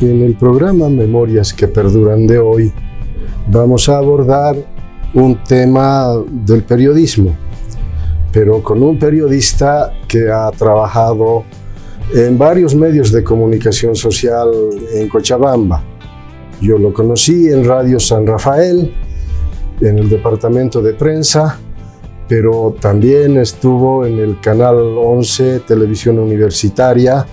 En el programa Memorias que Perduran de hoy vamos a abordar un tema del periodismo, pero con un periodista que ha trabajado en varios medios de comunicación social en Cochabamba. Yo lo conocí en Radio San Rafael, en el departamento de prensa, pero también estuvo en el Canal 11, Televisión Universitaria,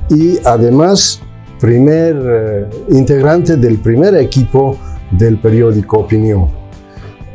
y además primer integrante del primer equipo del periódico Opinión.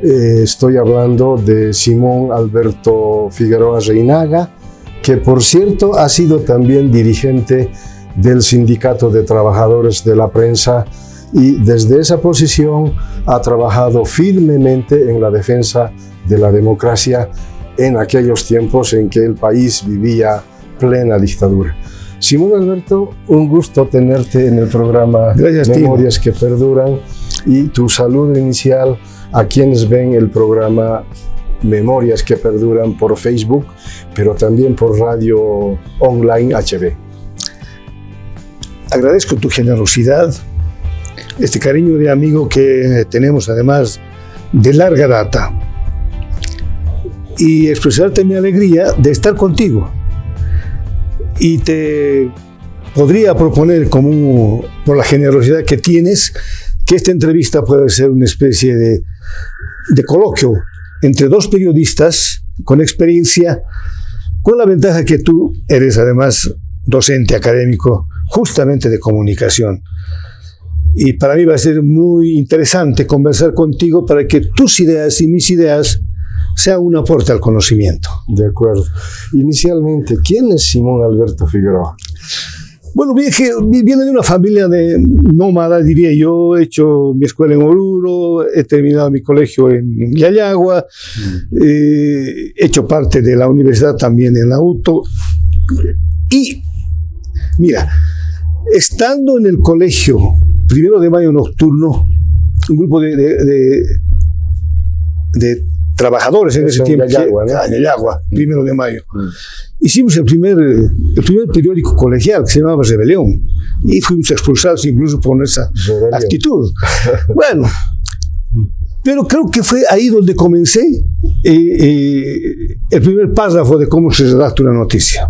Estoy hablando de Simón Alberto Figueroa Reinaga, que por cierto ha sido también dirigente del Sindicato de Trabajadores de la Prensa y desde esa posición ha trabajado firmemente en la defensa de la democracia en aquellos tiempos en que el país vivía plena dictadura. Simón Alberto, un gusto tenerte en el programa Memorias que Perduran, y tu saludo inicial a quienes ven el programa Memorias que Perduran por Facebook, pero también por Radio Online HB. Agradezco tu generosidad, este cariño de amigo que tenemos además de larga data, y expresarte mi alegría de estar contigo. Y te podría proponer, por la generosidad que tienes, que esta entrevista pueda ser una especie de coloquio entre dos periodistas con experiencia, con la ventaja que tú eres además docente académico justamente de comunicación. Y para mí va a ser muy interesante conversar contigo para que tus ideas y mis ideas sea un aporte al conocimiento. De acuerdo. Inicialmente, ¿quién es Simón Alberto Figueroa? Bueno, viene de una familia de nómada, diría yo. He hecho mi escuela en Oruro, he terminado mi colegio en Yayagua, he hecho parte de la universidad también en la UTO. Y, mira, estando en el colegio 1 de mayo nocturno, un grupo de trabajadores en ese tiempo, Yayagua, 1 de mayo. Hicimos el primer periódico colegial que se llamaba Rebelión, y fuimos expulsados incluso por nuestra actitud. Bueno, pero creo que fue ahí donde comencé el primer párrafo de cómo se redacta una noticia.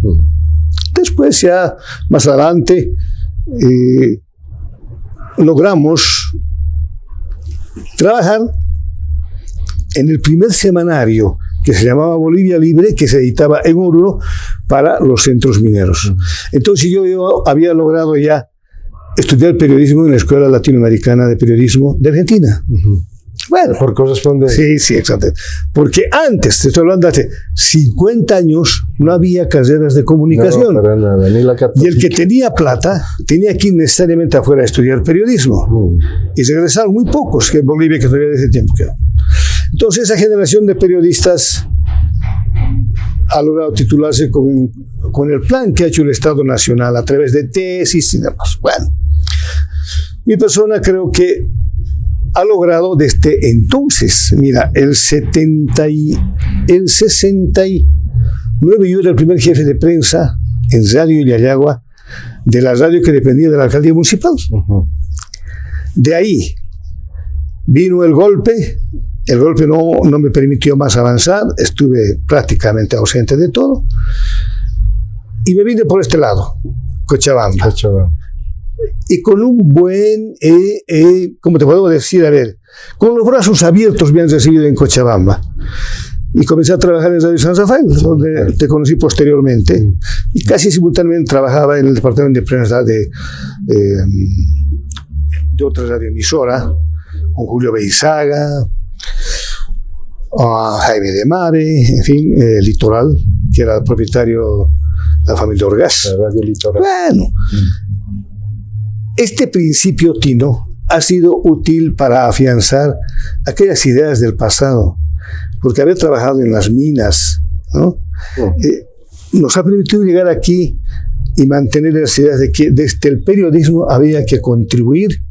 Después, ya más adelante, logramos trabajar en el primer semanario que se llamaba Bolivia Libre, que se editaba en Oruro para los centros mineros. Entonces yo había logrado ya estudiar periodismo en la Escuela Latinoamericana de Periodismo de Argentina. Bueno, por correspondencia. Sí, exacto. Porque antes, te estoy hablando hace 50 años, no había carreras de comunicación. No, para nada, ni la católica. Y el que tenía plata tenía que ir necesariamente afuera a estudiar periodismo. Y regresaron muy pocos que en Bolivia, que todavía de ese tiempo quedó. Entonces esa generación de periodistas ha logrado titularse con el plan que ha hecho el Estado Nacional a través de tesis y demás. Bueno, mi persona creo que ha logrado desde entonces, mira, el 69 yo era el primer jefe de prensa en Radio Yayagua, de la radio que dependía de la alcaldía municipal. De ahí vino el golpe. El golpe no me permitió más avanzar, estuve prácticamente ausente de todo, y me vine por este lado, Cochabamba. Y con un buen, ¿cómo te puedo decir? A ver, con los brazos abiertos bien recibido en Cochabamba. Y comencé a trabajar en Radio San Rafael, donde te conocí posteriormente, y casi simultáneamente trabajaba en el departamento de prensa de otra radioemisora, con Julio Beizaga, a Jaime de Mare, en fin, Litoral, que era el propietario de la familia Orgaz. La Radio Litoral. Bueno, este principio, Tino, ha sido útil para afianzar aquellas ideas del pasado, porque haber trabajado en las minas, ¿no? Nos ha permitido llegar aquí y mantener las ideas de que desde el periodismo había que contribuir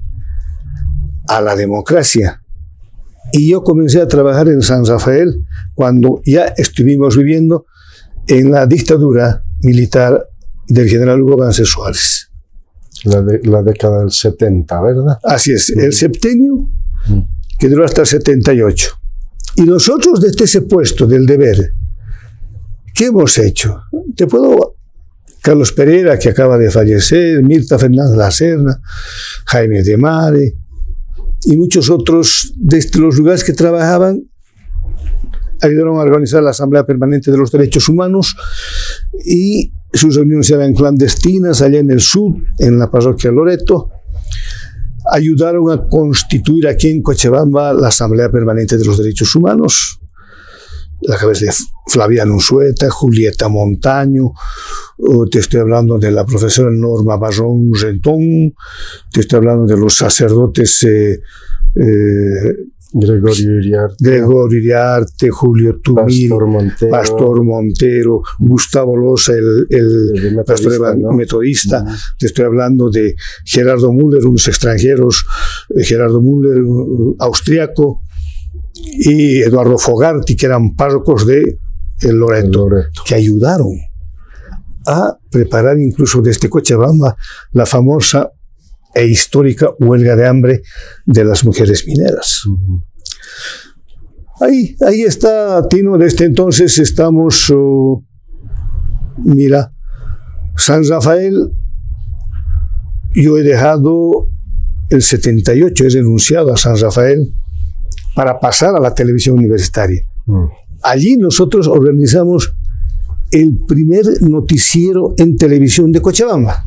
a la democracia. Y yo comencé a trabajar en San Rafael cuando ya estuvimos viviendo en la dictadura militar del general Hugo Banzer Suárez. La década del 70, ¿verdad? Así es, el septenio que duró hasta el 78. Y nosotros desde ese puesto del deber, ¿qué hemos hecho? Carlos Pereira, que acaba de fallecer, Mirta Fernández La Serna, Jaime de Mare y muchos otros de los lugares que trabajaban, ayudaron a organizar la Asamblea Permanente de los Derechos Humanos, y sus reuniones eran clandestinas allá en el sur, en la parroquia Loreto. Ayudaron a constituir aquí en Cochabamba la Asamblea Permanente de los Derechos Humanos, la cabeza de Flaviano Unzueta, Julieta Montaño, te estoy hablando de la profesora Norma Barrón Rentón, te estoy hablando de los sacerdotes Gregorio Iriarte, Julio Tumil, Pastor Montero, Gustavo Loza, el pastor metodista. Te estoy hablando de Gerardo Müller, unos extranjeros, Gerardo Müller, austriaco, y Eduardo Fogarty, que eran párrocos de Loreto, que ayudaron a preparar incluso desde Cochabamba la famosa e histórica huelga de hambre de las mujeres mineras. Ahí está, Tino. Desde entonces estamos, mira, San Rafael, yo he dejado el 78, he renunciado a San Rafael para pasar a la televisión universitaria. Allí nosotros organizamos el primer noticiero en televisión de Cochabamba.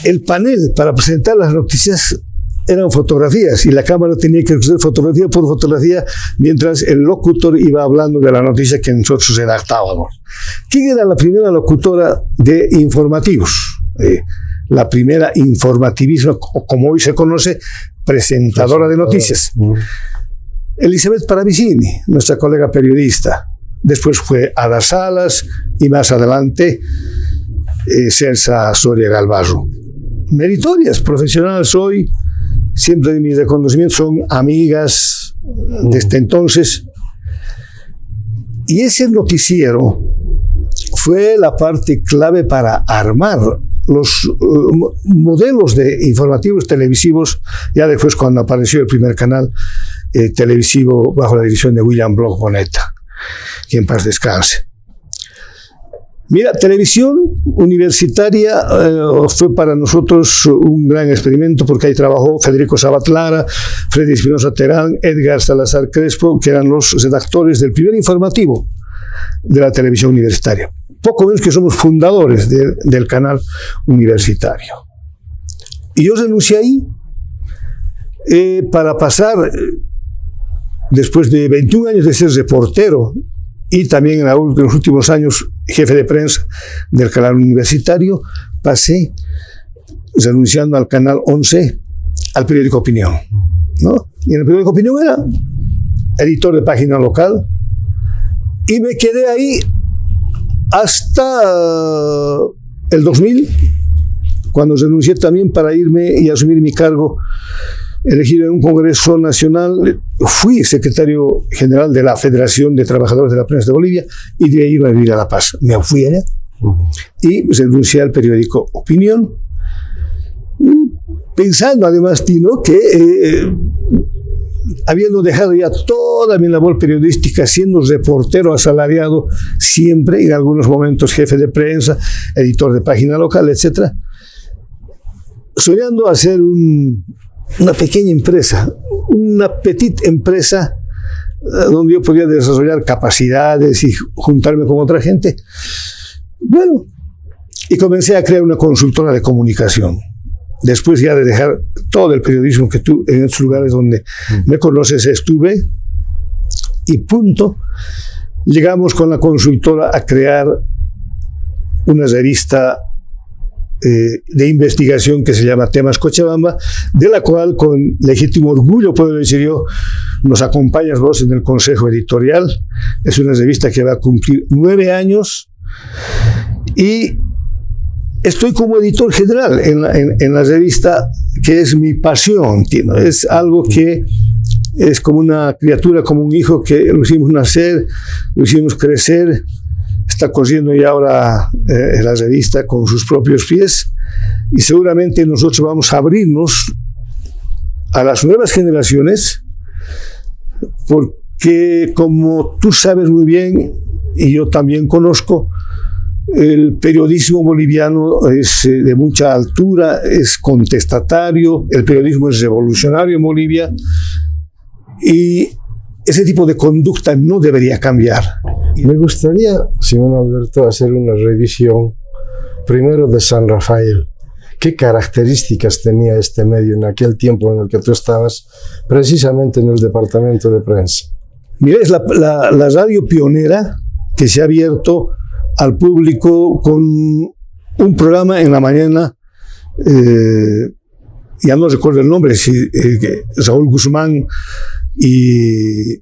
El panel para presentar las noticias eran fotografías, y la cámara tenía que hacer fotografía por fotografía mientras el locutor iba hablando de la noticia que nosotros redactábamos. ¿Quién era la primera locutora de informativos? La primera informativismo, como hoy se conoce, presentadora de noticias. Elizabeth Paravicini, nuestra colega periodista. Después fue Ada Salas y más adelante Celsa Soria Galvarro. Meritorias, profesionales hoy, siempre de mis reconocimientos, son amigas desde entonces. Y ese noticiero fue la parte clave para armar los modelos de informativos televisivos, ya después cuando apareció el primer canal televisivo bajo la dirección de William Bloch Boneta, que en paz descanse. Mira, televisión universitaria fue para nosotros un gran experimento, porque ahí trabajó Federico Sabat Lara, Freddy Espinosa Terán, Edgar Salazar Crespo, que eran los redactores del primer informativo de la televisión universitaria. Poco menos que somos fundadores del canal universitario. Y yo renuncié ahí para pasar, después de 21 años de ser reportero y también en los últimos años jefe de prensa del canal universitario, pasé, renunciando al canal 11, al periódico Opinión, ¿no? Y en el periódico Opinión era editor de página local, y me quedé ahí hasta el 2000, cuando renuncié también para irme y asumir mi cargo elegido en un Congreso Nacional. Fui secretario general de la Federación de Trabajadores de la Prensa de Bolivia, y de ahí iba a vivir a La Paz. Me fui allá y renuncié al periódico Opinión, pensando además, Tino, que habiendo dejado ya toda mi labor periodística, siendo reportero asalariado siempre, en algunos momentos jefe de prensa, editor de página local, etc., soñando hacer una pequeña empresa, una petite empresa donde yo podía desarrollar capacidades y juntarme con otra gente. Bueno, y comencé a crear una consultora de comunicación. Después ya de dejar todo el periodismo que tú, en estos lugares donde me conoces estuve, y punto, llegamos con la consultora a crear una revista de investigación que se llama Temas Cochabamba, de la cual con legítimo orgullo puedo decir yo, nos acompañas vos en el consejo editorial. Es una revista que va a cumplir 9 años y estoy como editor general en la revista, que es mi pasión, Tino. Es algo que es como una criatura, como un hijo, que lo hicimos nacer, lo hicimos crecer. está corriendo ya ahora la revista con sus propios pies, y seguramente nosotros vamos a abrirnos a las nuevas generaciones, porque como tú sabes muy bien, y yo también conozco, el periodismo boliviano es de mucha altura, es contestatario, el periodismo es revolucionario en Bolivia, y ese tipo de conducta no debería cambiar. Me gustaría, Simón Alberto, hacer una revisión primero de San Rafael. ¿Qué características tenía este medio en aquel tiempo en el que tú estabas precisamente en el departamento de prensa? Mira, es la radio pionera que se ha abierto al público con un programa en la mañana, ya no recuerdo el nombre, Raúl Guzmán y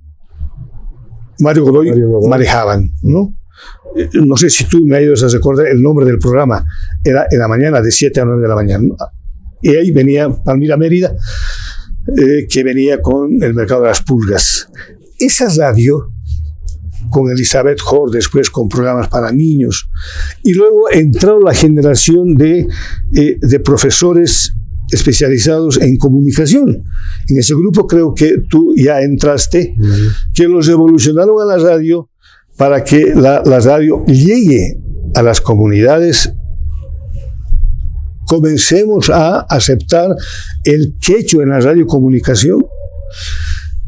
Mario Godoy manejaban, ¿no? No sé si tú me ayudas a recordar el nombre del programa. Era en la mañana, de 7 a 9 de la mañana, ¿no? Y ahí venía Palmira Mérida, que venía con el mercado de las pulgas. Esa radio, con Elizabeth Hort, después con programas para niños, y luego entró la generación de profesores especializados en comunicación. En ese grupo creo que tú ya entraste, que los evolucionaron a la radio para que la radio llegue a las comunidades. Comencemos a aceptar el quechua en la radiocomunicación.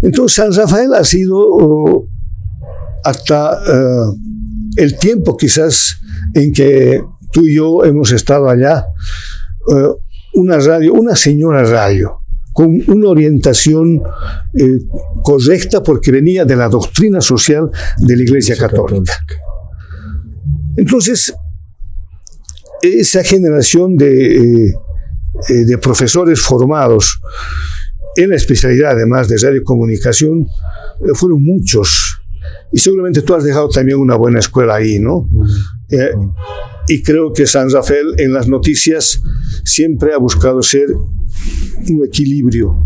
Entonces San Rafael ha sido hasta el tiempo quizás en que tú y yo hemos estado allá, una señora radio, con una orientación correcta, porque venía de la doctrina social de la Iglesia Católica. Entonces, esa generación de profesores formados en la especialidad, además de radiocomunicación, fueron muchos. Y seguramente tú has dejado también una buena escuela ahí, ¿no? Y creo que San Rafael en las noticias siempre ha buscado ser un equilibrio.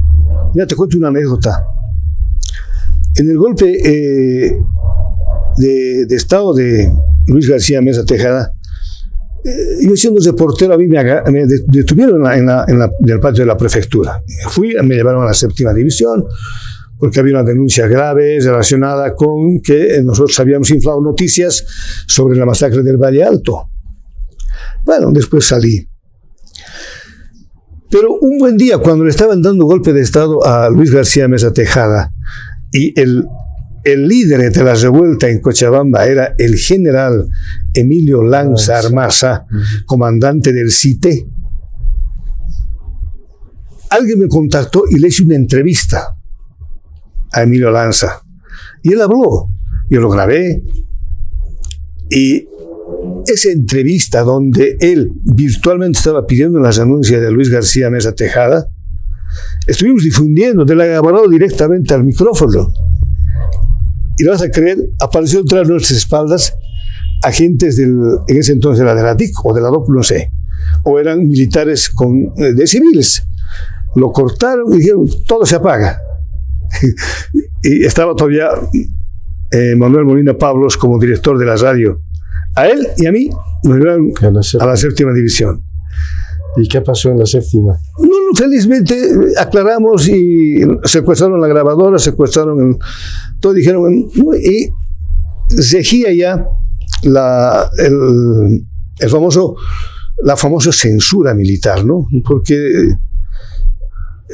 Mira, te cuento una anécdota. En el golpe de Estado de Luis García Meza Tejada, yo siendo reportero, a mí me detuvieron en el patio de la prefectura. Me llevaron a la 7ª división, porque había una denuncia grave relacionada con que nosotros habíamos inflado noticias sobre la masacre del Valle Alto. Bueno, después salí. Pero un buen día, cuando le estaban dando golpe de Estado a Luis García Meza Tejada, y el líder de la revuelta en Cochabamba era el general Emilio Lanza Armaza, comandante del CITE, alguien me contactó y le hice una entrevista a Emilio Lanza. Y él habló, yo lo grabé, y esa entrevista donde él virtualmente estaba pidiendo la renuncia de Luis García Meza Tejada, estuvimos difundiendo, de la grabado directamente al micrófono. Y lo vas a creer, apareció tras nuestras espaldas agentes en ese entonces era de la DIC o de la DOP, no sé, o eran militares de civiles. Lo cortaron y dijeron, todo se apaga. Y estaba todavía Manuel Molina Pablos como director de la radio. A él y a mí nos llevaron a la 7ª división. ¿Y qué pasó en la 7ª? No, felizmente aclaramos y secuestraron la grabadora, secuestraron todo, dijeron, y regía ya la famosa censura militar, ¿no? Porque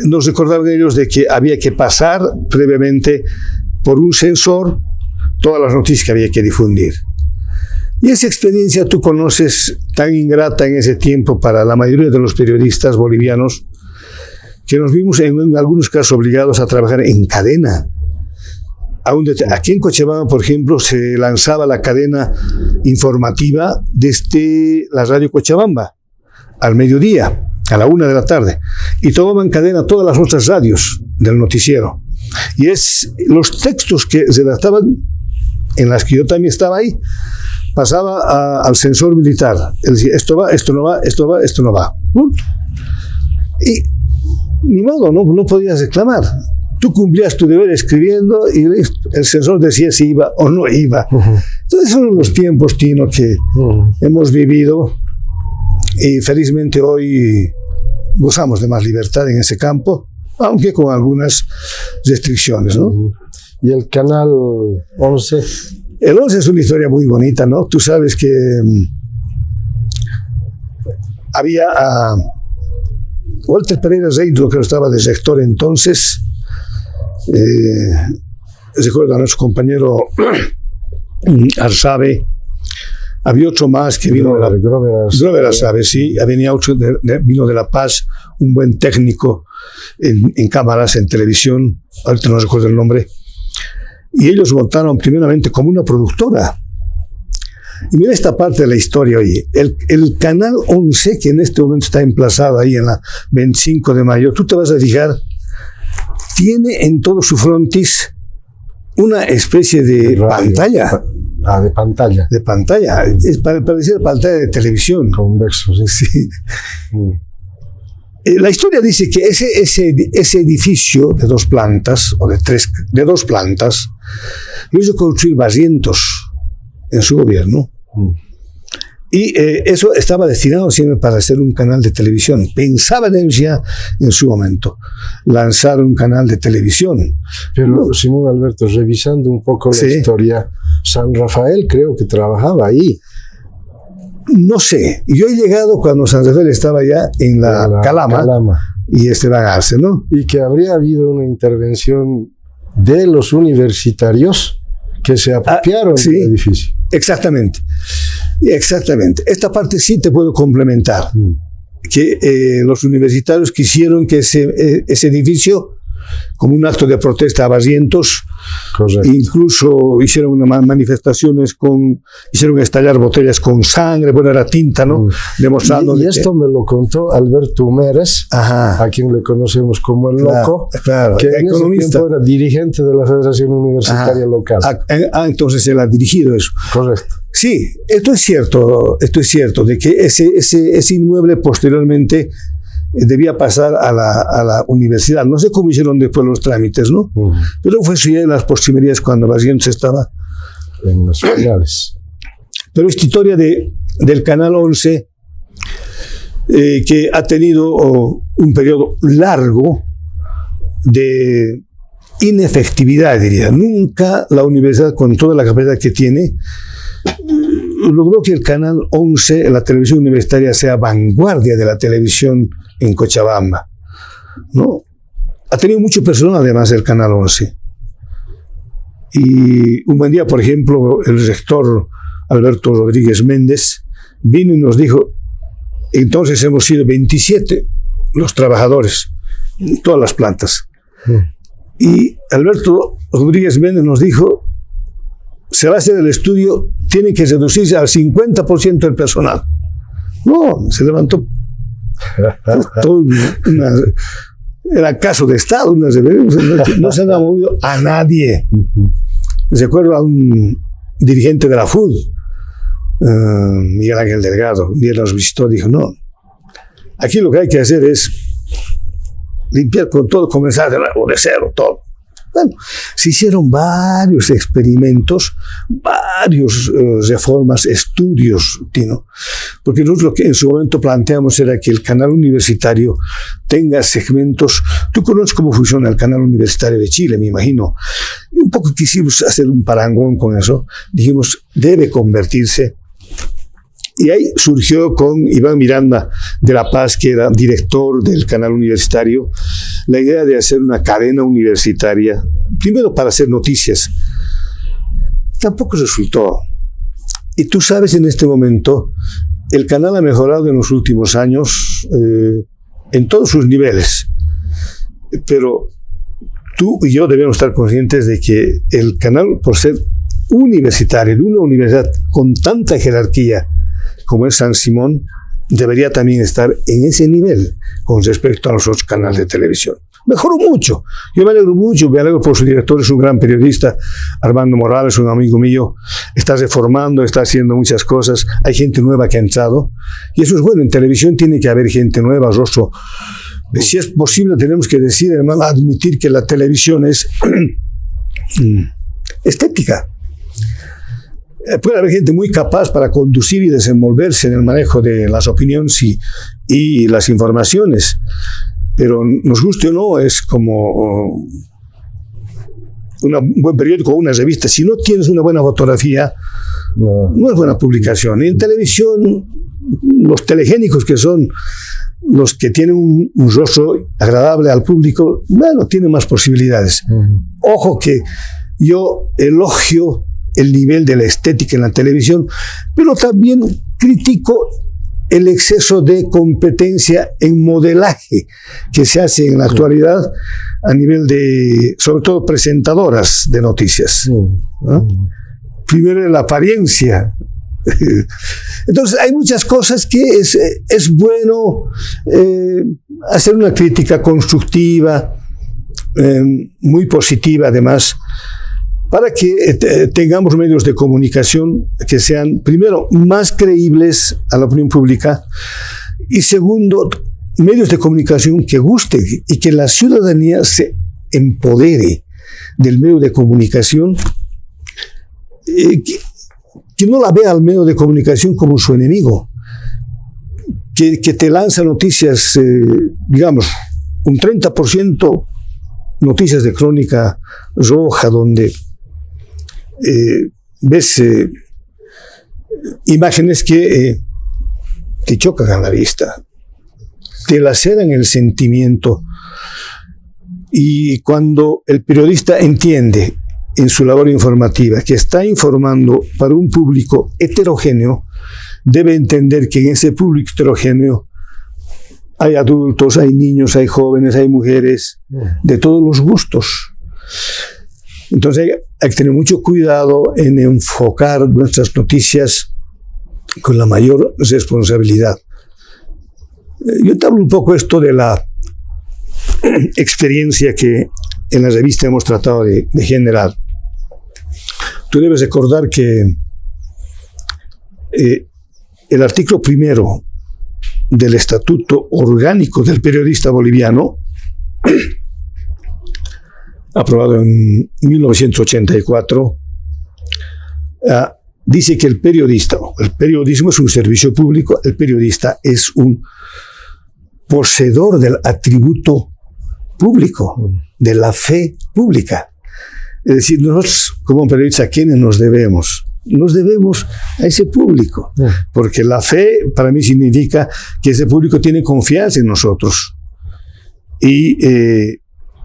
nos recordaron ellos de que había que pasar previamente por un censor todas las noticias que había que difundir. Y esa experiencia tú conoces, tan ingrata en ese tiempo para la mayoría de los periodistas bolivianos, que nos vimos en algunos casos obligados a trabajar en cadena. Aquí en Cochabamba, por ejemplo, se lanzaba la cadena informativa desde la radio Cochabamba al mediodía, a la 1 de la tarde, y tomaban cadena todas las otras radios del noticiero. Y los textos que redactaban, en las que yo también estaba ahí, pasaba al censor militar. Él decía, esto va, esto no va, esto va, esto no va. Y ni modo, no podías reclamar. Tú cumplías tu deber escribiendo y el censor decía si iba o no iba. Entonces son los tiempos, Tino, que hemos vivido y felizmente hoy gozamos de más libertad en ese campo, aunque con algunas restricciones, ¿no? ¿Y el canal 11? El 11 es una historia muy bonita, ¿no? Tú sabes que había a Walter Pereira Reindro, que estaba de rector entonces. Recuerdo a nuestro compañero Arsabe. Había otro más que vino de Grover Arsabe, sí. Venía otro, vino de La Paz, un buen técnico en cámaras, en televisión. Ahorita no recuerdo el nombre. Y ellos montaron primeramente como una productora. Y mira esta parte de la historia, oye, el canal 11, que en este momento está emplazado ahí en la 25 de mayo, tú te vas a fijar, tiene en todo su frontis una especie de pantalla. De pantalla. De pantalla, es parecida a pantalla de televisión. Convexo, sí. Sí. La historia dice que ese edificio de 2 plantas, o de 2 plantas, lo hizo construir Barrientos en su gobierno. Y eso estaba destinado siempre para hacer un canal de televisión. Pensaba en él ya en su momento, lanzar un canal de televisión. Pero Simón Alberto, revisando un poco la historia, San Rafael creo que trabajaba ahí. No sé, yo he llegado cuando San Rafael estaba ya en la Calama y Esteban Arce, ¿no? Y que habría habido una intervención de los universitarios que se apropiaron del edificio. Exactamente. Esta parte sí te puedo complementar. Que los universitarios quisieron que ese edificio, como un acto de protesta a Barrientos, incluso hicieron unas manifestaciones hicieron estallar botellas con sangre, bueno, era tinta, ¿no? Demostrando y esto me lo contó Alberto Humérez, a quien le conocemos como el Loco, que en ese tiempo era dirigente de la Federación Universitaria Local. Entonces él ha dirigido eso. Correcto. Sí, esto es cierto, de que ese inmueble posteriormente debía pasar a la universidad. No sé cómo hicieron después los trámites, ¿no? Pero fue eso ya en las postrimerías cuando Barrientos estaba en los finales. Pero esta historia del Canal 11, que ha tenido un periodo largo de inefectividad, diría. Nunca la universidad, con toda la capacidad que tiene, logró que el Canal 11, la televisión universitaria, sea vanguardia de la televisión en Cochabamba, ¿no? Ha tenido mucho personal, además, el Canal 11. Y un buen día, por ejemplo, el rector Alberto Rodríguez Méndez vino y nos dijo, entonces hemos sido 27 los trabajadores en todas las plantas. Y Alberto Rodríguez Méndez nos dijo, se va a hacer el estudio, tiene que reducirse al 50% del personal. No, se levantó todo era caso de Estado, no se ha movido a nadie. Recuerdo a un dirigente de la FUD, Miguel Ángel Delgado, un día nos visitó, dijo, no, aquí lo que hay que hacer es limpiar con todo, comenzar de nuevo, de cero, todo. Bueno, se hicieron varios experimentos, varios reformas, estudios, Tino, porque nosotros lo que en su momento planteamos era que el canal universitario tenga segmentos. Tú conoces cómo funciona el canal universitario de Chile, me imagino. Un poco quisimos hacer un parangón con eso. Dijimos, debe convertirse. Y ahí surgió con Iván Miranda de La Paz, que era director del canal universitario, la idea de hacer una cadena universitaria, primero para hacer noticias. Tampoco resultó. Y tú sabes, en este momento, el canal ha mejorado en los últimos años en todos sus niveles. Pero tú y yo debemos estar conscientes de que el canal, por ser universitario, de una universidad con tanta jerarquía como es San Simón, debería también estar en ese nivel con respecto a los otros canales de televisión. Mejoró mucho. Yo me alegro mucho, me alegro por su director, es un gran periodista, Armando Morales, un amigo mío, está reformando, está haciendo muchas cosas, hay gente nueva que ha entrado, y eso es bueno. En televisión tiene que haber gente nueva, rostro. Si es posible, tenemos que decir, hermano, admitir que la televisión es estética. puede haber gente muy capaz para conducir y desenvolverse en el manejo de las opiniones y las informaciones, pero nos guste o no, es como un buen periódico o una revista. Si no tienes una buena fotografía, no es buena publicación. En televisión, los telegénicos, que son los que tienen un rostro agradable al público, bueno, tienen más posibilidades. Ojo que yo elogio el nivel de la estética en la televisión, pero también critico el exceso de competencia en modelaje que se hace en la actualidad a nivel de, sobre todo, presentadoras de noticias. ¿No? Primero la apariencia. Entonces hay muchas cosas que es bueno hacer una crítica constructiva, muy positiva además, para que tengamos medios de comunicación que sean, primero, más creíbles a la opinión pública, y segundo, medios de comunicación que gusten y que la ciudadanía se empodere del medio de comunicación, que no la vea al medio de comunicación como su enemigo, que te lanza noticias, digamos, un 30% noticias de crónica roja, donde ves imágenes que te chocan a la vista, te laceran el sentimiento. Y cuando el periodista entiende en su labor informativa que está informando para un público heterogéneo, debe entender que en ese público heterogéneo hay adultos, hay niños, hay jóvenes, hay mujeres, de todos los gustos. Entonces hay que tener mucho cuidado en enfocar nuestras noticias con la mayor responsabilidad. Yo te hablo un poco esto de la experiencia que en la revista hemos tratado de generar. Tú debes recordar que el artículo primero del Estatuto Orgánico del Periodista Boliviano, aprobado en 1984, dice que el periodismo es un servicio público, el periodista es un poseedor del atributo público, de la fe pública. Es decir, nosotros como periodistas, ¿a quiénes nos debemos? Nos debemos a ese público, porque la fe para mí significa que ese público tiene confianza en nosotros y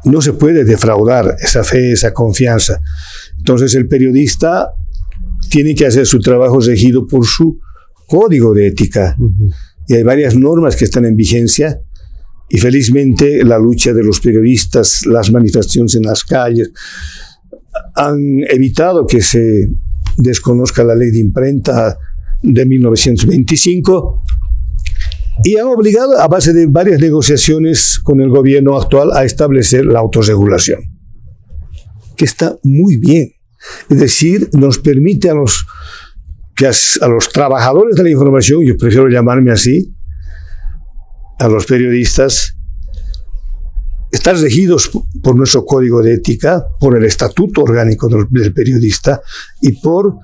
no se puede defraudar esa fe, esa confianza. Entonces el periodista tiene que hacer su trabajo regido por su código de ética. Y hay varias normas que están en vigencia, y felizmente la lucha de los periodistas, las manifestaciones en las calles, han evitado que se desconozca la ley de imprenta de 1925, y han obligado, a base de varias negociaciones con el gobierno actual, a establecer la autorregulación, que está muy bien. Es decir, nos permite a los trabajadores de la información, yo prefiero llamarme así, a los periodistas, estar regidos por nuestro código de ética, por el estatuto orgánico del periodista y por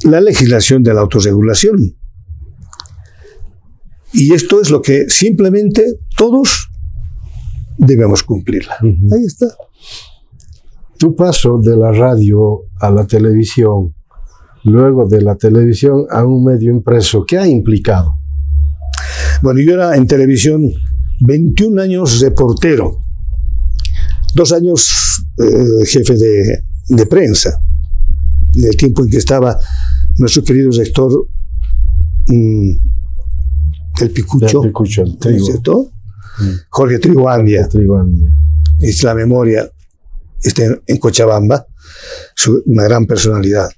la legislación de la autorregulación. Y esto es lo que simplemente todos debemos cumplirla. Ahí está. Tu paso de la radio a la televisión, luego de la televisión a un medio impreso, ¿qué ha implicado? Bueno, yo era en televisión 21 años reportero, 2 años jefe de prensa, en el tiempo en que estaba nuestro querido rector el Picucho, ¿cierto? Jorge Triguandia. Es la memoria, está en Cochabamba, una gran personalidad.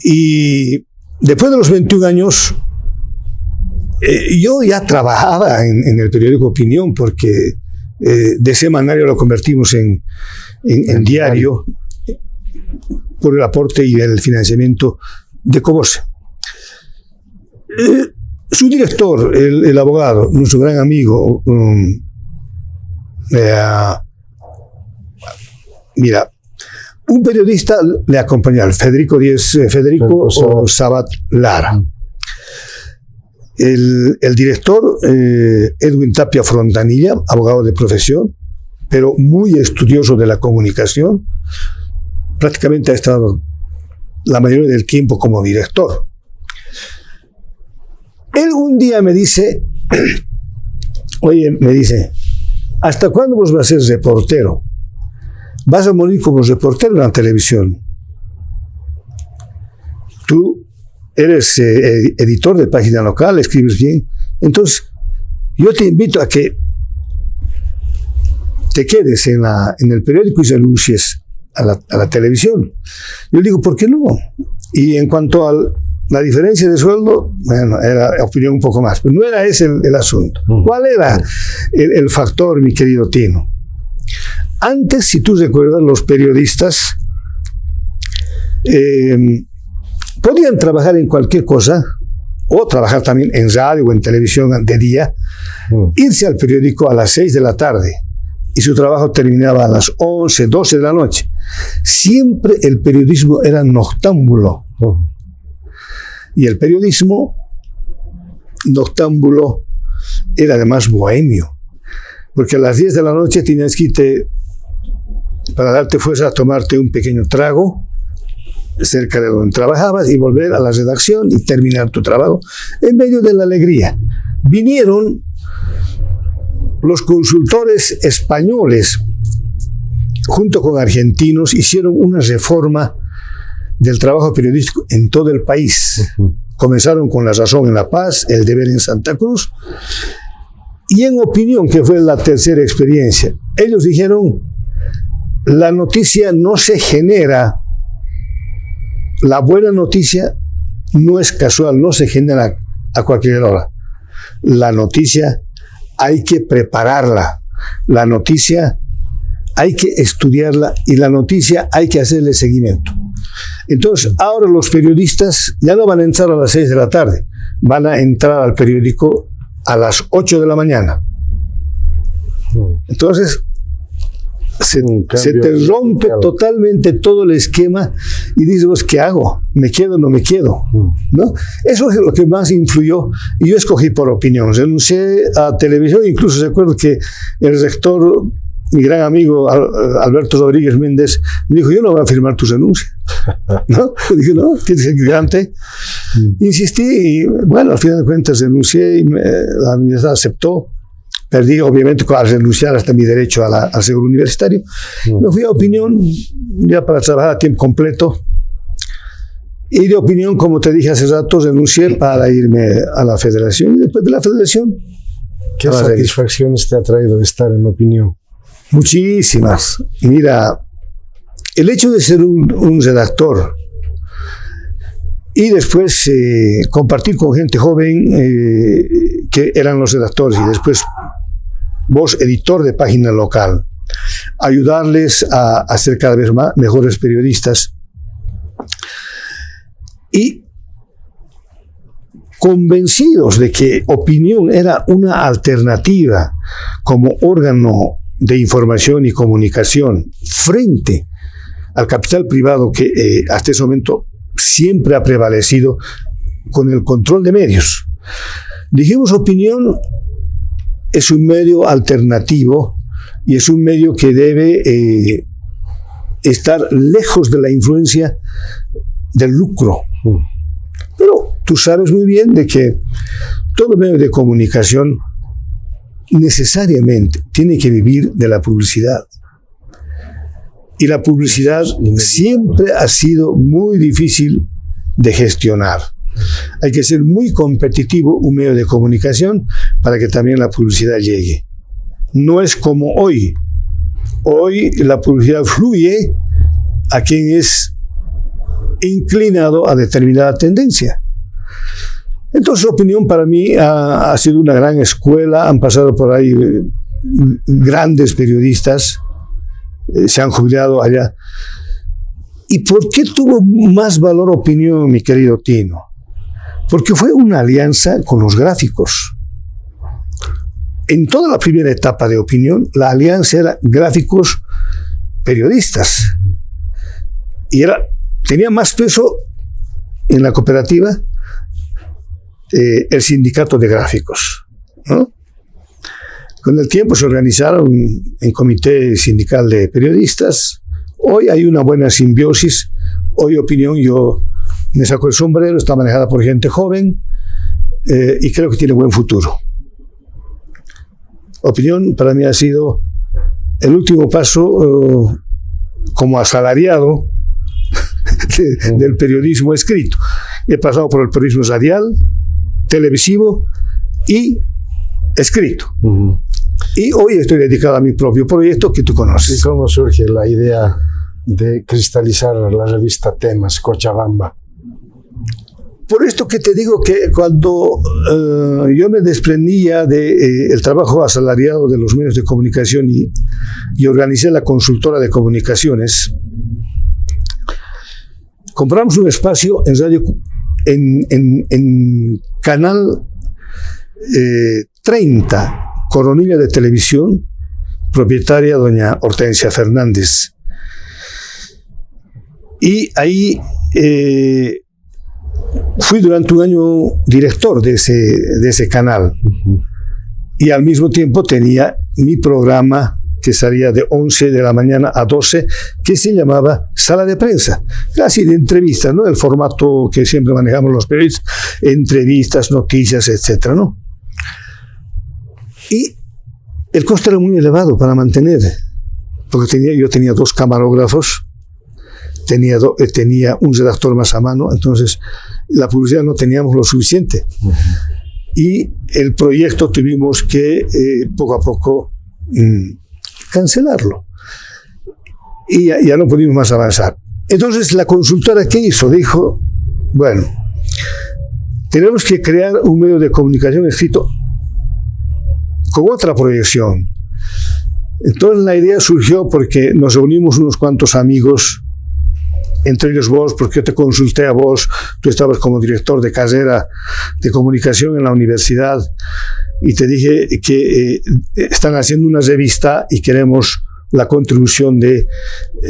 Y después de los 21 años, yo ya trabajaba en el periódico Opinión, porque de semanario lo convertimos en diario por el aporte y el financiamiento de Cobose. Su director, el abogado, nuestro gran amigo, mira, Un periodista le acompañaba, Federico Sabat Lara. El director, Edwin Tapia Frontanilla, abogado de profesión, pero muy estudioso de la comunicación, prácticamente ha estado la mayoría del tiempo como director. Él un día me dice, ¿hasta cuándo vos vas a ser reportero? Vas a morir como reportero en la televisión. Tú eres editor de página local, escribes bien. Entonces, yo te invito a que te quedes en el periódico y renuncies a la televisión. Yo digo, ¿por qué no? Y en cuanto a la diferencia de sueldo, bueno, era opinión un poco más, pero no era ese el asunto. ¿Cuál era el factor, mi querido Tino? Antes, si tú recuerdas, los periodistas podían trabajar en cualquier cosa, o trabajar también en radio o en televisión de día, irse al periódico a las 6 de la tarde, y su trabajo terminaba a las 11, 12 de la noche. Siempre el periodismo era noctámbulo. Y el periodismo noctámbulo era además bohemio, porque a las 10 de la noche tenías que irte, para darte fuerza, a tomarte un pequeño trago cerca de donde trabajabas y volver a la redacción y terminar tu trabajo en medio de la alegría. Vinieron los consultores españoles, junto con argentinos, hicieron una reforma del trabajo periodístico en todo el país. Comenzaron con La Razón en La Paz, El Deber en Santa Cruz, y En Opinión, que fue la tercera experiencia, ellos dijeron, la noticia no se genera, la buena noticia no es casual, no se genera a cualquier hora. La noticia hay que prepararla, la noticia hay que estudiarla y la noticia hay que hacerle seguimiento. Entonces, ahora los periodistas ya no van a entrar a las 6 de la tarde, van a entrar al periódico a las 8 de la mañana. Entonces, se te rompe totalmente todo el esquema y dices, ¿qué hago? ¿Me quedo o no me quedo? ¿No? Eso es lo que más influyó, y yo escogí por opinión. Renuncié a televisión, incluso recuerdo que el rector, mi gran amigo Alberto Rodríguez Méndez, me dijo, yo no voy a firmar tu renuncia. ¿No? Dije, no, tienes que ser gigante. Insistí y, bueno, al final de cuentas renuncié y la universidad aceptó. Perdí, obviamente, al renunciar hasta mi derecho al seguro universitario. Me fui a Opinión, ya para trabajar a tiempo completo. Y de Opinión, como te dije hace rato, renuncié para irme a la Federación. Y después de la Federación... ¿Qué satisfacciones te ha traído de estar en Opinión? Muchísimas. Mira, el hecho de ser un redactor y después compartir con gente joven que eran los redactores, y después vos, editor de página local, ayudarles a ser cada vez mejores periodistas y convencidos de que Opinión era una alternativa como órgano de información y comunicación frente al capital privado que hasta ese momento siempre ha prevalecido con el control de medios. Dijimos, Opinión es un medio alternativo y es un medio que debe estar lejos de la influencia del lucro. Pero tú sabes muy bien de que todo medio de comunicación necesariamente tiene que vivir de la publicidad. Y la publicidad siempre ha sido muy difícil de gestionar. Hay que ser muy competitivo un medio de comunicación para que también la publicidad llegue. No es como hoy. Hoy la publicidad fluye a quien es inclinado a determinada tendencia. Entonces, Opinión para mí ha sido una gran escuela. Han pasado por ahí grandes periodistas, se han jubilado allá. ¿Y por qué tuvo más valor Opinión, mi querido Tino? Porque fue una alianza con los gráficos. En toda la primera etapa de Opinión, la alianza era gráficos periodistas. y tenía más peso en la cooperativa el sindicato de gráficos, ¿no? Con el tiempo se organizaron en comité sindical de periodistas. Hoy hay una buena simbiosis. Hoy Opinión, yo me saco el sombrero, está manejada por gente joven y creo que tiene buen futuro. Opinión para mí ha sido el último paso como asalariado del periodismo escrito. He pasado por el periodismo radial, televisivo y escrito. Y hoy estoy dedicado a mi propio proyecto que tú conoces. ¿Y cómo surge la idea de cristalizar la revista Temas Cochabamba? Por esto que te digo que cuando yo me desprendía del trabajo asalariado de los medios de comunicación y organicé la consultora de comunicaciones, compramos un espacio en radio, en Canal 30, Coronilla de Televisión, propietaria doña Hortensia Fernández. Y ahí fui durante un año director de ese canal. Y al mismo tiempo tenía mi programa que salía de 11 de la mañana a 12, que se llamaba Sala de Prensa, casi de entrevistas, ¿no? El formato que siempre manejamos los periodistas, entrevistas, noticias, etcétera, ¿no? Y el coste era muy elevado para mantener, porque yo tenía 2 camarógrafos, tenía un redactor más a mano, entonces la publicidad no teníamos lo suficiente. Y el proyecto tuvimos que poco a poco cancelarlo. Y ya no pudimos más avanzar. Entonces la consultora, ¿qué hizo? Dijo, bueno, tenemos que crear un medio de comunicación escrito con otra proyección. Entonces la idea surgió porque nos reunimos unos cuantos amigos, entre ellos vos, porque yo te consulté a vos, tú estabas como director de carrera de comunicación en la universidad, y te dije que están haciendo una revista y queremos la contribución de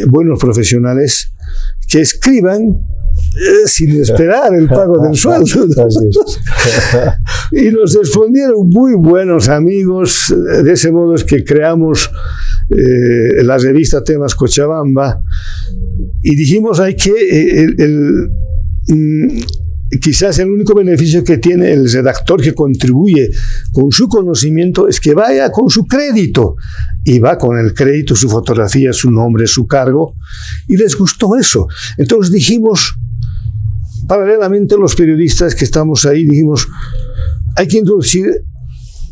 buenos profesionales que escriban sin esperar el pago del sueldo. Y nos respondieron muy buenos amigos. De ese modo es que creamos la revista Temas Cochabamba y dijimos hay que quizás el único beneficio que tiene el redactor que contribuye con su conocimiento es que vaya con su crédito, y va con el crédito, su fotografía, su nombre, su cargo, y les gustó eso. Entonces dijimos, paralelamente los periodistas que estamos ahí, dijimos, hay que introducir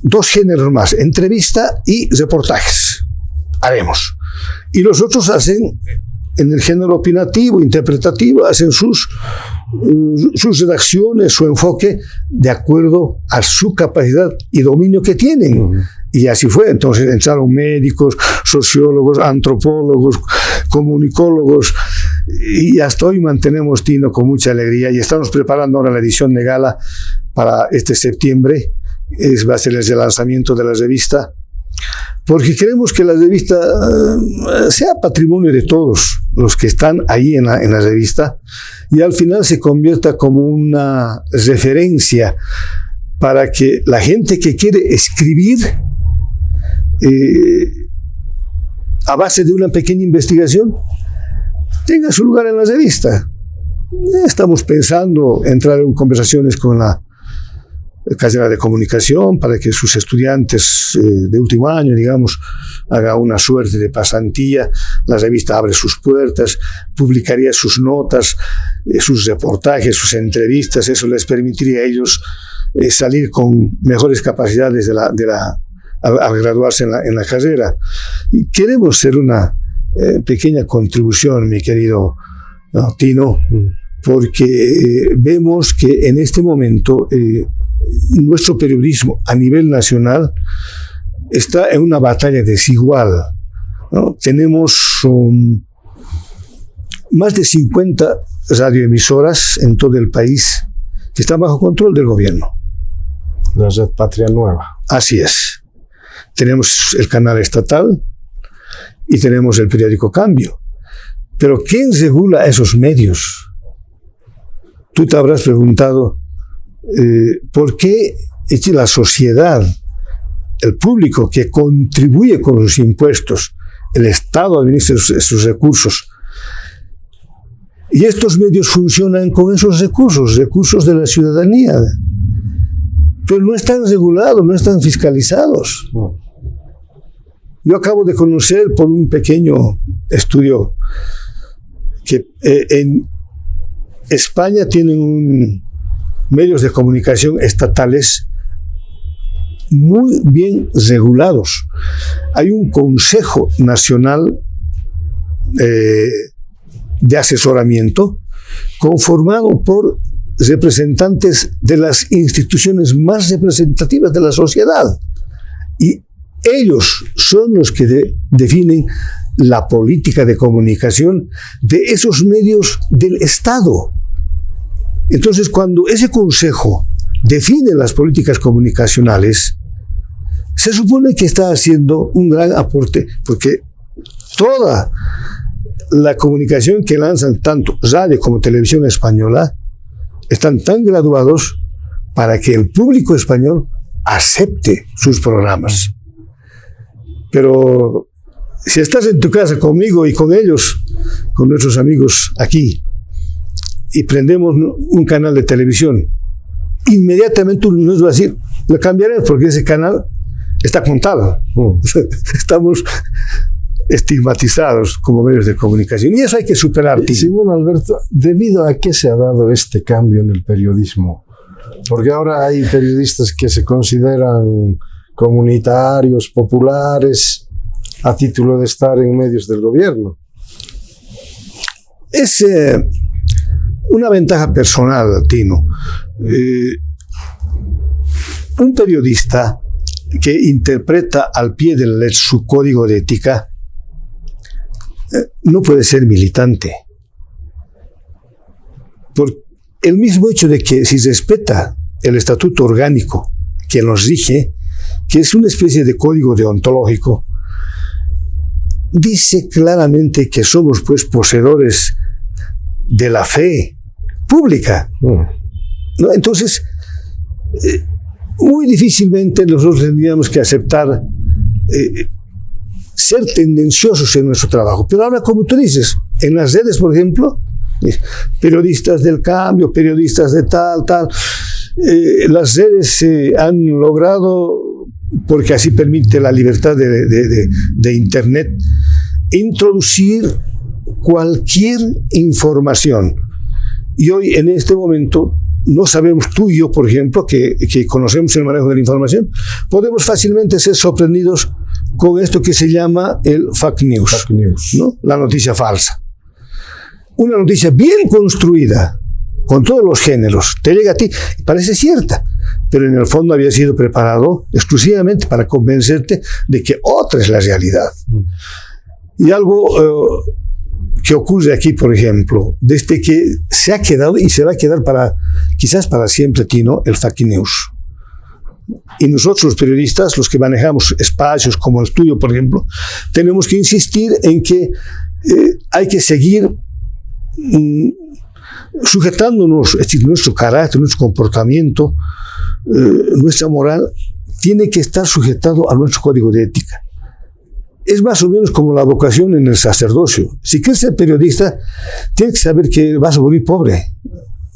2 géneros más, entrevista y reportajes. Haremos. Y los otros hacen, en el género opinativo, interpretativo, hacen sus redacciones, su enfoque, de acuerdo a su capacidad y dominio que tienen. Y así fue. Entonces entraron médicos, sociólogos, antropólogos, comunicólogos, y hasta hoy mantenemos tino con mucha alegría, y estamos preparando ahora la edición de gala para este septiembre. Va a ser el lanzamiento de la revista, porque queremos que la revista sea patrimonio de todos los que están ahí en la revista, y al final se convierta como una referencia para que la gente que quiere escribir a base de una pequeña investigación tenga su lugar en la revista. Estamos pensando entrar en conversaciones con la carrera de comunicación para que sus estudiantes de último año, digamos, haga una suerte de pasantía. La revista abre sus puertas, publicaría sus notas, sus reportajes, sus entrevistas. Eso les permitiría a ellos salir con mejores capacidades al graduarse en la carrera. Y queremos ser una pequeña contribución, mi querido Tino, porque vemos que en este momento nuestro periodismo a nivel nacional está en una batalla desigual, ¿no? Tenemos más de 50 radioemisoras en todo el país que están bajo control del gobierno. La Red Patria Nueva. Así es. Tenemos el canal estatal y tenemos el periódico Cambio. Pero ¿quién regula esos medios? Tú te habrás preguntado por qué la sociedad, el público que contribuye con los impuestos, el Estado administra sus recursos, y estos medios funcionan con esos recursos de la ciudadanía, pero no están regulados, no están fiscalizados. Yo acabo de conocer por un pequeño estudio que en España tienen medios de comunicación estatales muy bien regulados. Hay un Consejo Nacional de Asesoramiento conformado por representantes de las instituciones más representativas de la sociedad. Y ellos son los que definen la política de comunicación de esos medios del Estado. Entonces, cuando ese consejo define las políticas comunicacionales, se supone que está haciendo un gran aporte, porque toda la comunicación que lanzan, tanto radio como televisión española, están tan graduados para que el público español acepte sus programas. Pero si estás en tu casa conmigo y con ellos, con nuestros amigos aquí, y prendemos un canal de televisión, inmediatamente uno nos va a decir, lo cambiaré porque ese canal está contado. Estamos estigmatizados como medios de comunicación, y eso hay que superar. Simón Alberto, ¿debido a qué se ha dado este cambio en el periodismo? Porque ahora hay periodistas que se consideran comunitarios, populares, a título de estar en medios del gobierno. Es una ventaja personal, Tino. Un periodista que interpreta al pie de la letra su código de ética no puede ser militante. Por el mismo hecho de que si respeta el estatuto orgánico que nos rige, que es una especie de código deontológico, dice claramente que somos pues poseedores de la fe pública. ¿No? Entonces, muy difícilmente nosotros tendríamos que aceptar ser tendenciosos en nuestro trabajo. Pero ahora, como tú dices, en las redes, por ejemplo, periodistas del cambio, periodistas de tal, las redes han logrado, porque así permite la libertad de Internet, introducir cualquier información. Y hoy, en este momento, no sabemos, tú y yo, por ejemplo, que conocemos el manejo de la información, podemos fácilmente ser sorprendidos con esto que se llama el fake news, ¿no? La noticia falsa. Una noticia bien construida, con todos los géneros, te llega a ti y parece cierta, pero en el fondo había sido preparado exclusivamente para convencerte de que otra es la realidad. Y algo que ocurre aquí, por ejemplo, desde que se ha quedado y se va a quedar quizás para siempre, Tino, el fake news. Y nosotros, los periodistas, los que manejamos espacios como el tuyo, por ejemplo, tenemos que insistir en que hay que seguir sujetándonos, es decir, nuestro carácter, nuestro comportamiento, nuestra moral, tiene que estar sujetado a nuestro código de ética. Es más o menos como la vocación en el sacerdocio. Si quieres ser periodista, tienes que saber que vas a morir pobre.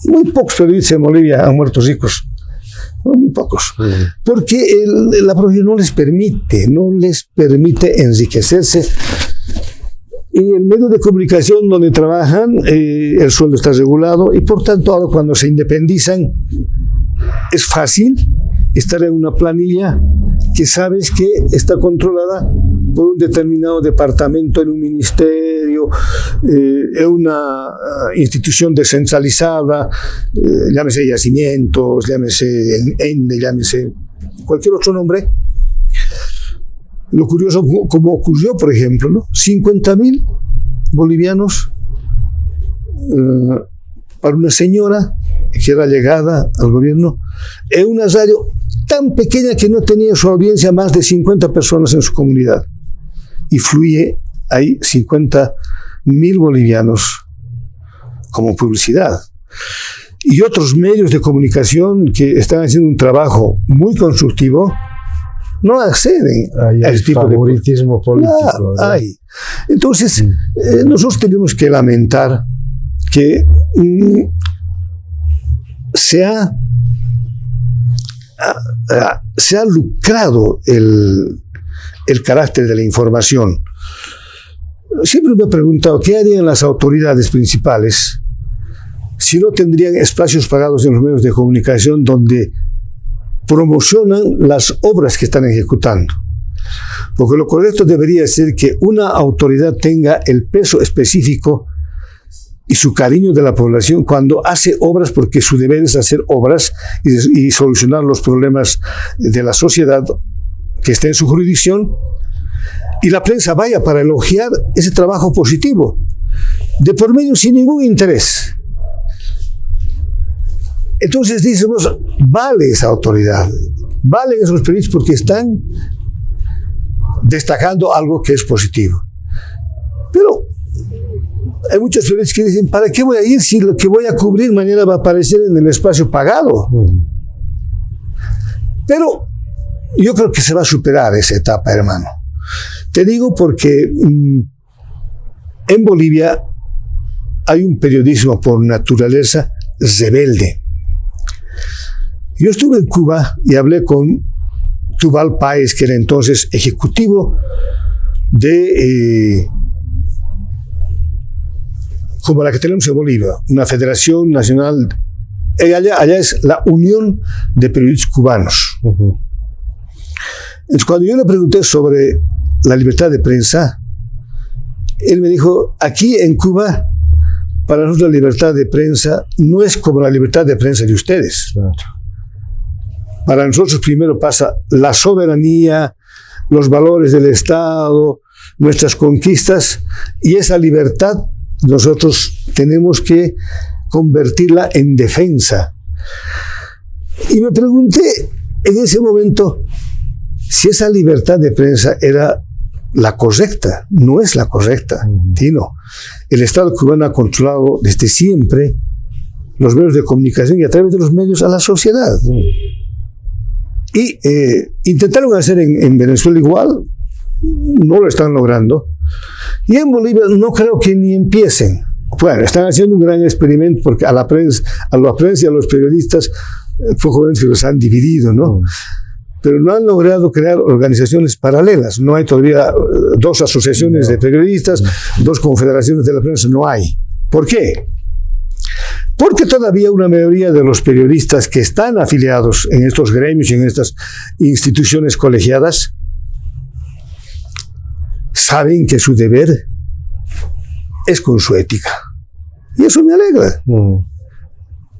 Muy pocos periodistas en Bolivia han muerto ricos. Muy pocos. Porque la profesión no les permite enriquecerse. Y el medio de comunicación donde trabajan, el sueldo está regulado, y por tanto ahora cuando se independizan es fácil estar en una planilla que sabes que está controlada por un determinado departamento en un ministerio, en una institución descentralizada, llámese yacimientos, llámese ENDE, llámese cualquier otro nombre. Lo curioso, como ocurrió, por ejemplo, ¿no? 50.000 bolivianos para una señora que era llegada al gobierno en una radio tan pequeña que no tenía su audiencia más de 50 personas en su comunidad. Y fluye ahí 50 1.000 bolivianos como publicidad. Y otros medios de comunicación que están haciendo un trabajo muy constructivo no acceden a ese tipo de favoritismo político. Hay. Entonces, nosotros tenemos que lamentar que se ha lucrado el carácter de la información. Siempre me he preguntado qué harían las autoridades principales si no tendrían espacios pagados en los medios de comunicación donde promocionan las obras que están ejecutando. Porque lo correcto debería ser que una autoridad tenga el peso específico y su cariño de la población cuando hace obras, porque su deber es hacer obras y solucionar los problemas de la sociedad que está en su jurisdicción, y la prensa vaya para elogiar ese trabajo positivo, de por medio sin ningún interés. Entonces decimos, vale esa autoridad, valen esos periodistas porque están destacando algo que es positivo. Pero hay muchos periodistas que dicen, ¿para qué voy a ir si lo que voy a cubrir mañana va a aparecer en el espacio pagado? Pero yo creo que se va a superar esa etapa, hermano. Te digo porque en Bolivia hay un periodismo por naturaleza rebelde. Yo estuve en Cuba y hablé con Tubal Páez, que era entonces ejecutivo de, como la que tenemos en Bolivia, una federación nacional. Allá es la Unión de Periodistas Cubanos. Entonces, cuando yo le pregunté sobre la libertad de prensa, él me dijo, aquí en Cuba, para nosotros la libertad de prensa no es como la libertad de prensa de ustedes. Claro. Para nosotros primero pasa la soberanía, los valores del Estado, nuestras conquistas, y esa libertad nosotros tenemos que convertirla en defensa. Y me pregunté en ese momento si esa libertad de prensa era la correcta. No es la correcta, Tino. El Estado cubano ha controlado desde siempre los medios de comunicación y a través de los medios a la sociedad. Y intentaron hacer en Venezuela igual, no lo están logrando. Y en Bolivia no creo que ni empiecen. Bueno, están haciendo un gran experimento porque a la prensa y a los periodistas poco menos que los han dividido, ¿no? Pero no han logrado crear organizaciones paralelas. No hay todavía dos asociaciones de periodistas, dos confederaciones de la prensa, no hay. ¿Por qué? Porque todavía una mayoría de los periodistas que están afiliados en estos gremios y en estas instituciones colegiadas saben que su deber es con su ética. Y eso me alegra.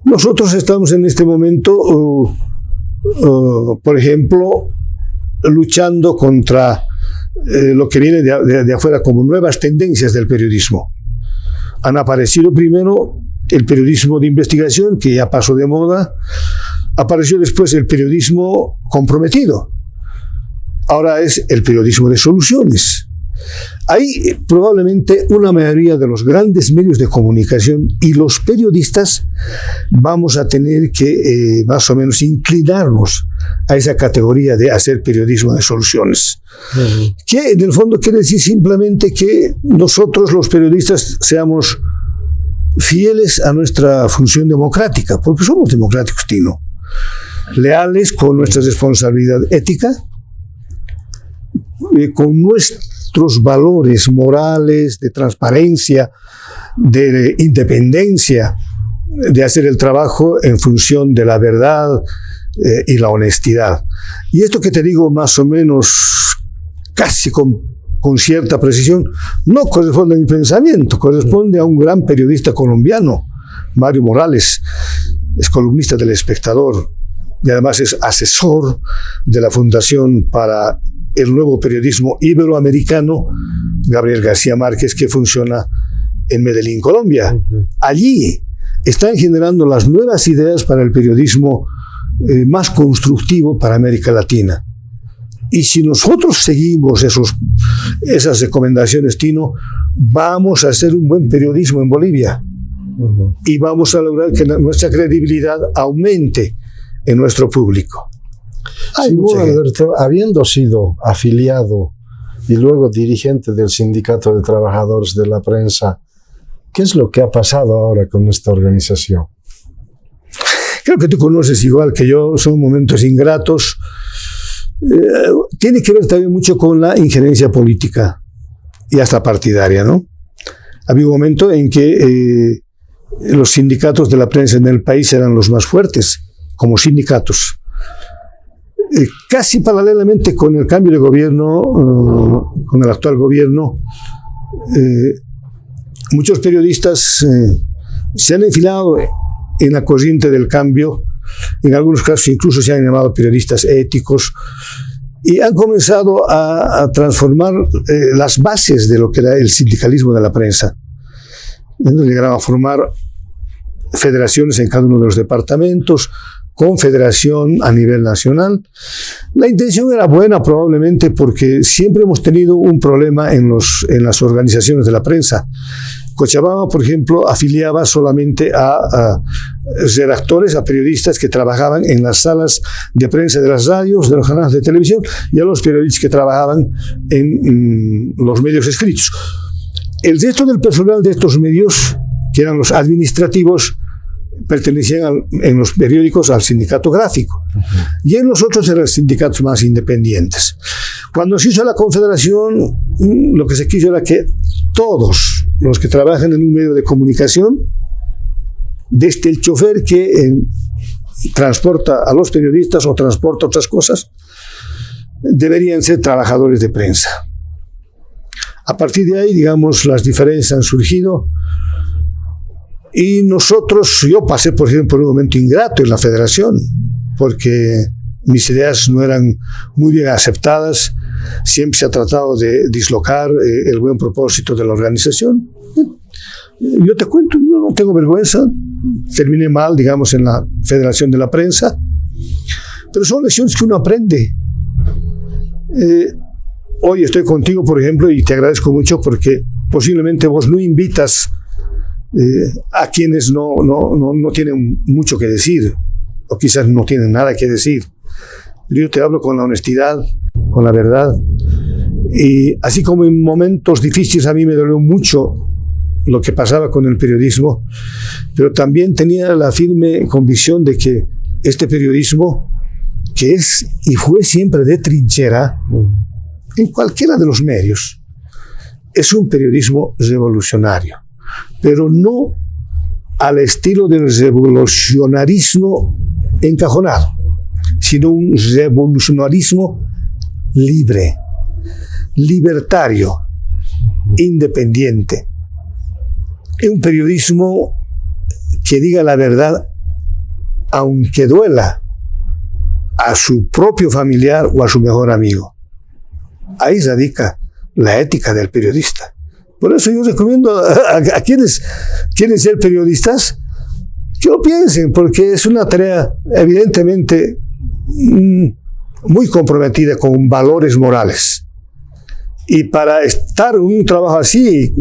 Nosotros estamos en este momento, por ejemplo, luchando contra lo que viene de afuera como nuevas tendencias del periodismo. Han aparecido primero el periodismo de investigación, que ya pasó de moda. Apareció después el periodismo comprometido. Ahora es el periodismo de soluciones. Hay probablemente una mayoría de los grandes medios de comunicación y los periodistas vamos a tener que más o menos inclinarnos a esa categoría de hacer periodismo de soluciones. Que en el fondo quiere decir simplemente que nosotros los periodistas seamos fieles a nuestra función democrática, porque somos democráticos, Tino, leales con nuestra responsabilidad ética, con nuestros valores morales, de transparencia, de independencia, de hacer el trabajo en función de la verdad y la honestidad. Y esto que te digo más o menos casi con cierta precisión, no corresponde a mi pensamiento, corresponde a un gran periodista colombiano, Mario Morales, es columnista del Espectador y además es asesor de la Fundación para el Nuevo Periodismo Iberoamericano, Gabriel García Márquez, que funciona en Medellín, Colombia. Allí están generando las nuevas ideas para el periodismo más constructivo para América Latina. Y si nosotros seguimos esas recomendaciones, Tino, vamos a hacer un buen periodismo en Bolivia y vamos a lograr que nuestra credibilidad aumente en nuestro público. Simón Alberto, habiendo sido afiliado y luego dirigente del Sindicato de Trabajadores de la Prensa, ¿qué es lo que ha pasado ahora con esta organización? Creo que tú conoces igual que yo, son momentos ingratos. Tiene que ver también mucho con la injerencia política y hasta partidaria, ¿no? Había un momento en que los sindicatos de la prensa en el país eran los más fuertes como sindicatos. Casi paralelamente con el cambio de gobierno, con el actual gobierno, muchos periodistas se han enfilado en la corriente del cambio. En algunos casos incluso se han llamado periodistas éticos y han comenzado a transformar las bases de lo que era el sindicalismo de la prensa. Llegaron a formar federaciones en cada uno de los departamentos, confederación a nivel nacional. La intención era buena probablemente porque siempre hemos tenido un problema en las organizaciones de la prensa. Cochabamba, por ejemplo, afiliaba solamente a redactores, a periodistas que trabajaban en las salas de prensa de las radios, de los canales de televisión, y a los periodistas que trabajaban en los medios escritos. El resto del personal de estos medios, que eran los administrativos, pertenecían en los periódicos al sindicato gráfico, y en los otros eran sindicatos más independientes. Cuando se hizo la confederación, lo que se quiso era que todos los que trabajan en un medio de comunicación, desde el chofer que transporta a los periodistas o transporta otras cosas, deberían ser trabajadores de prensa. A partir de ahí, digamos, las diferencias han surgido y nosotros, yo pasé, por ejemplo, por un momento ingrato en la federación, porque mis ideas no eran muy bien aceptadas. Siempre se ha tratado de dislocar el buen propósito de la organización. Yo te cuento, yo no tengo vergüenza, terminé mal, digamos, en la Federación de la Prensa, pero son lecciones que uno aprende. Hoy estoy contigo, por ejemplo, y te agradezco mucho porque posiblemente vos no invitas a quienes no tienen mucho que decir, o quizás no tienen nada que decir. Yo te hablo con la honestidad, con la verdad, y así como en momentos difíciles a mí me dolió mucho lo que pasaba con el periodismo, pero también tenía la firme convicción de que este periodismo, que es y fue siempre de trinchera en cualquiera de los medios, es un periodismo revolucionario, pero no al estilo del revolucionarismo encajonado, sino un revolucionarismo libre, libertario, independiente. Es un periodismo que diga la verdad aunque duela a su propio familiar o a su mejor amigo. Ahí radica la ética del periodista. Por eso yo recomiendo a quienes quieren ser periodistas que lo piensen, porque es una tarea evidentemente muy comprometida con valores morales. Y para estar en un trabajo así,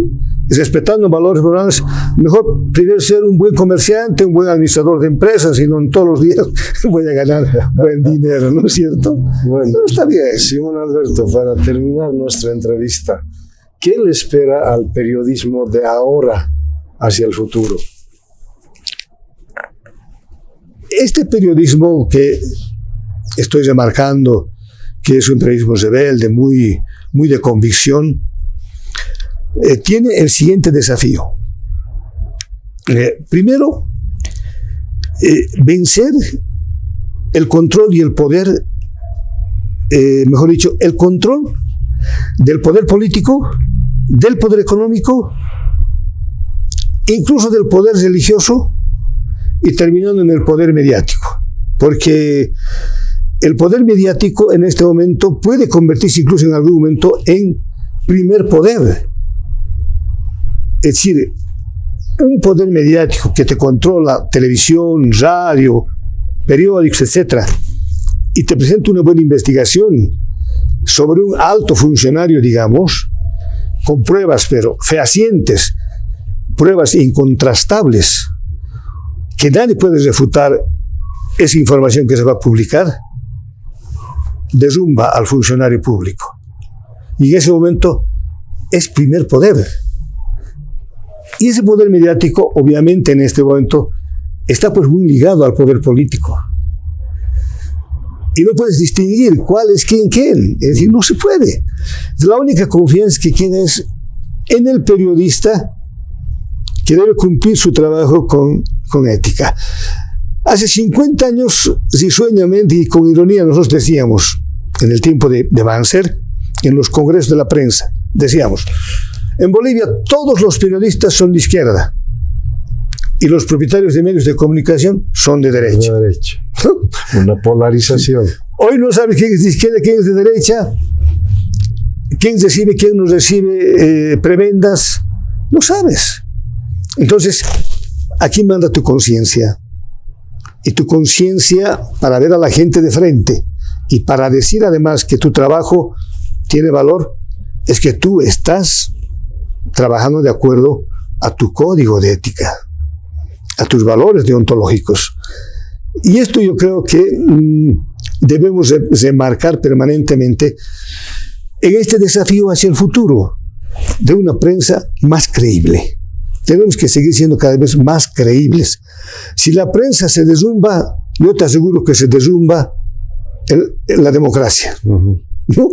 respetando valores morales, mejor primero ser un buen comerciante, un buen administrador de empresas, y no todos los días voy a ganar buen dinero, ¿no es cierto? Bueno, pero está bien. Simón Alberto, para terminar nuestra entrevista, ¿qué le espera al periodismo de ahora hacia el futuro? Este periodismo que estoy remarcando, que es un periodismo rebelde, muy de convicción, tiene el siguiente desafío. Primero, vencer el control y el poder, mejor dicho, el control del poder político, del poder económico, incluso del poder religioso, y terminando en el poder mediático. Porque el poder mediático en este momento puede convertirse incluso en algún momento en primer poder. Es decir, un poder mediático que te controla televisión, radio, periódicos, etc., y te presenta una buena investigación sobre un alto funcionario, digamos, con pruebas, pero fehacientes, pruebas incontrastables, que nadie puede refutar esa información que se va a publicar, derrumba al funcionario público. Y en ese momento es primer poder. Y ese poder mediático, obviamente, en este momento, está pues muy ligado al poder político. Y no puedes distinguir cuál es quién. Es decir, no se puede. La única confianza que queda es en el periodista, que debe cumplir su trabajo con ética. Hace 50 años, risueñamente y con ironía, nosotros decíamos, en el tiempo de Banzer, en los congresos de la prensa, decíamos, en Bolivia todos los periodistas son de izquierda y los propietarios de medios de comunicación son de derecha. De derecha. Una polarización. Hoy no sabes quién es de izquierda, quién es de derecha, quién no recibe prebendas, no sabes. Entonces, aquí manda tu conciencia. Y tu conciencia para ver a la gente de frente y para decir además que tu trabajo tiene valor, es que tú estás trabajando de acuerdo a tu código de ética, a tus valores deontológicos. Y esto yo creo que debemos remarcar permanentemente en este desafío hacia el futuro de una prensa más creíble. Tenemos que seguir siendo cada vez más creíbles. Si la prensa se derrumba, yo te aseguro que se derrumba la democracia. Uh-huh. ¿No?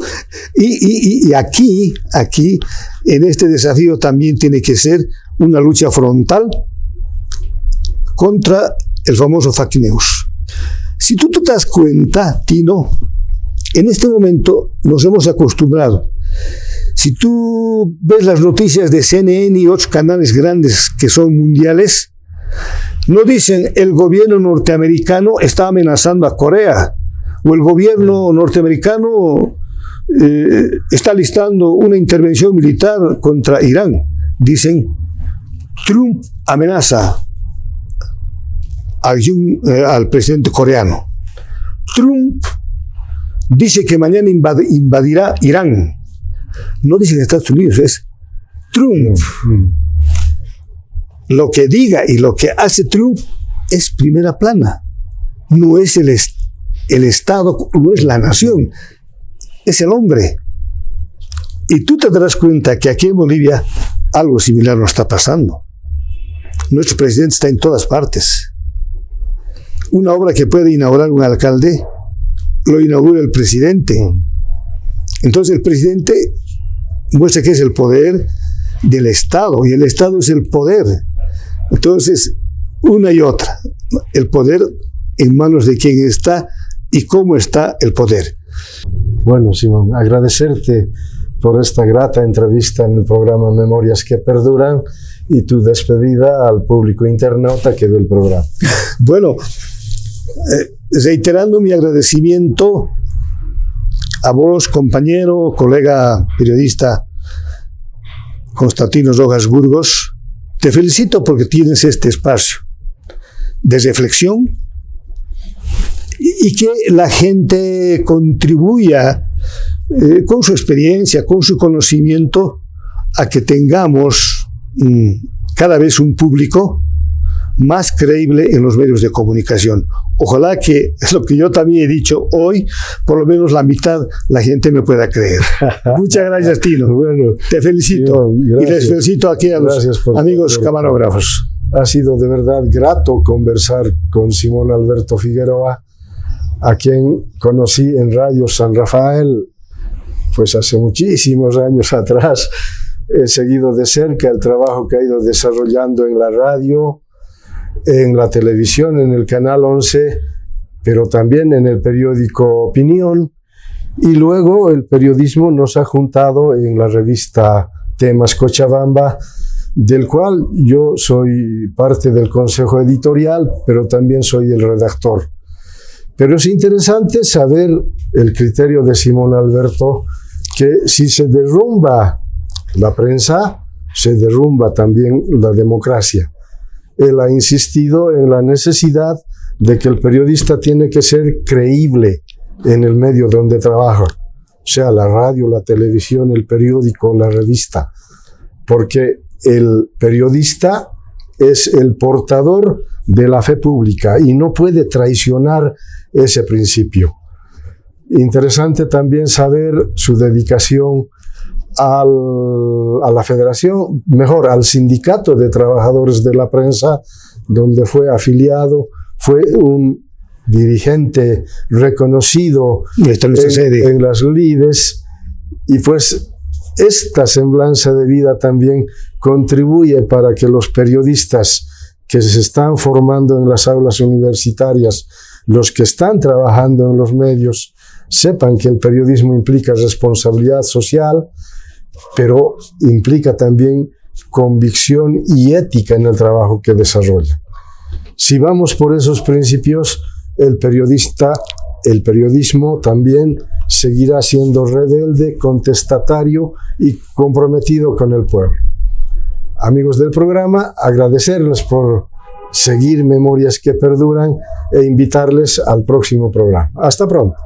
Y aquí, en este desafío también tiene que ser una lucha frontal contra el famoso fake news. Si tú te das cuenta, Tino, en este momento nos hemos acostumbrado. Si tú ves las noticias de CNN y otros canales grandes que son mundiales, no dicen el gobierno norteamericano está amenazando a Corea o el gobierno norteamericano está listando una intervención militar contra Irán. Dicen Trump amenaza al presidente coreano. Trump dice que mañana invadirá Irán. No dicen Estados Unidos, es Trump. Lo que diga y lo que hace Trump es primera plana. No es el Estado, no es la nación, es el hombre. Y tú te darás cuenta que aquí en Bolivia algo similar no está pasando. Nuestro presidente está en todas partes. Una obra que puede inaugurar un alcalde, lo inaugura el presidente. Entonces el presidente muestra que es el poder del Estado, y el Estado es el poder. Entonces, una y otra, el poder en manos de quien está y cómo está el poder. Bueno, Simón, agradecerte por esta grata entrevista en el programa Memorias que Perduran y tu despedida al público internauta que ve el programa. Bueno, reiterando mi agradecimiento a vos, compañero, colega periodista Constantino Rojas Burgos, te felicito porque tienes este espacio de reflexión y que la gente contribuya con su experiencia, con su conocimiento, a que tengamos cada vez un público más creíble en los medios de comunicación. Ojalá que es lo que yo también he dicho hoy, por lo menos la mitad la gente me pueda creer. Muchas gracias, Tino. Bueno, te felicito. Y les felicito aquí a los amigos camarógrafos. Ha sido de verdad grato conversar con Simón Alberto Figueroa, a quien conocí en Radio San Rafael, pues hace muchísimos años atrás. He seguido de cerca el trabajo que ha ido desarrollando en la radio, en la televisión, en el Canal 11, pero también en el periódico Opinión, y luego el periodismo nos ha juntado en la revista Temas Cochabamba, del cual yo soy parte del consejo editorial, pero también soy el redactor. Pero es interesante saber el criterio de Simón Alberto, que si se derrumba la prensa, se derrumba también la democracia. Él ha insistido en la necesidad de que el periodista tiene que ser creíble en el medio donde trabaja, sea la radio, la televisión, el periódico, la revista. porque el periodista es el portador de la fe pública y no puede traicionar ese principio. Interesante también saber su dedicación a la federación, mejor, al sindicato de trabajadores de la prensa, donde fue afiliado, fue un dirigente reconocido en las lides, y pues esta semblanza de vida también contribuye para que los periodistas que se están formando en las aulas universitarias, los que están trabajando en los medios, sepan que el periodismo implica responsabilidad social, pero implica también convicción y ética en el trabajo que desarrolla. Si vamos por esos principios, el periodismo también seguirá siendo rebelde, contestatario y comprometido con el pueblo. Amigos del programa, agradecerles por seguir Memorias que Perduran e invitarles al próximo programa. Hasta pronto.